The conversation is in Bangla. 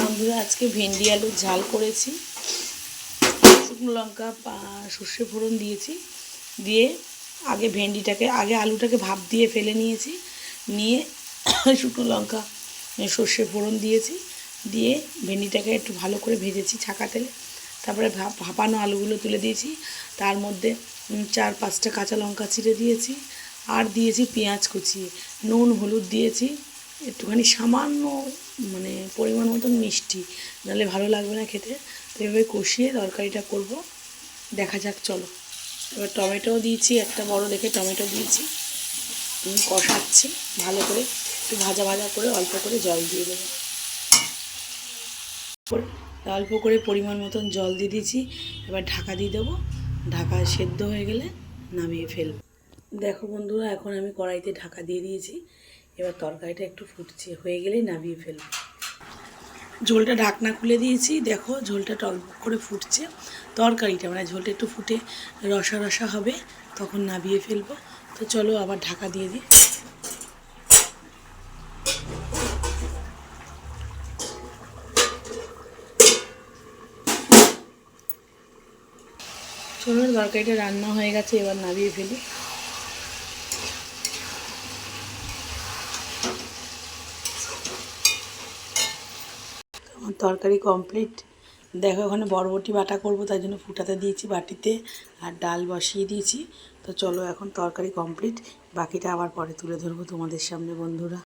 বন্ধুরা আজকে ভেন্ডি আলুর ঝাল করেছি। শুকনো লঙ্কা সর্ষে ফোড়ন দিয়েছি, দিয়ে আগে আলুটাকে ভাপ দিয়ে ফেলে নিয়েছি, নিয়ে শুকনো লঙ্কা সর্ষে ফোড়ন দিয়েছি, দিয়ে ভেন্ডিটাকে একটু ভালো করে ভেজেছি ছাকা তেলে। তারপরে ভাপানো আলুগুলো তুলে দিয়েছি, তার মধ্যে 4-5টা কাঁচা লঙ্কা চিড়ে দিয়েছি, আর দিয়েছি পেঁয়াজ কুচিয়ে, নুন হলুদ দিয়েছি, একটুখানি সামান্য পরিমাণ মতন মিষ্টি, নাহলে ভালো লাগবে না খেতে। তো এভাবে কষিয়ে তরকারিটা করব, দেখা যাক চলো। এবার টমেটোও দিয়েছি, একটা বড় দেখে টমেটো দিয়েছি, কষাচ্ছি ভালো করে, একটু ভাজা ভাজা করে অল্প করে জল দিয়ে দেবো। অল্প করে পরিমাণ মতন জল দিয়ে দিয়েছি, এবার ঢাকা দিয়ে দেবো। ঢাকা সেদ্ধ হয়ে গেলে নামিয়ে ফেলবো। দেখো বন্ধুরা, এখন আমি কড়াইতে ঢাকা দিয়ে দিয়েছি, এবার তরকারিটা একটু ফুটছে, হয়ে গেলেই নামিয়ে ফেলবো। ঝোলটা ঢাকনা খুলে দিয়েছি, দেখো ঝোলটা টলবক করে ফুটছে। তরকারিটা ঝোলটা একটু ফুটে রসা রসা হবে, তখন নামিয়ে ফেলবো। তো চলো আবার ঢাকা দিয়ে দিই। চলো, তরকারিটা রান্না হয়ে গেছে, এবার নামিয়ে ফেলি। আমার তরকারি কমপ্লিট। দেখো, ওখানে বরবটি বাটা করব, তাই জন্য ফুটাতে দিয়েছি বাটিতে, আর ডাল বসিয়ে দিয়েছি। তো চলো, এখন তরকারি কমপ্লিট, বাকিটা আবার পরে তুলে ধরবো তোমাদের সামনে বন্ধুরা।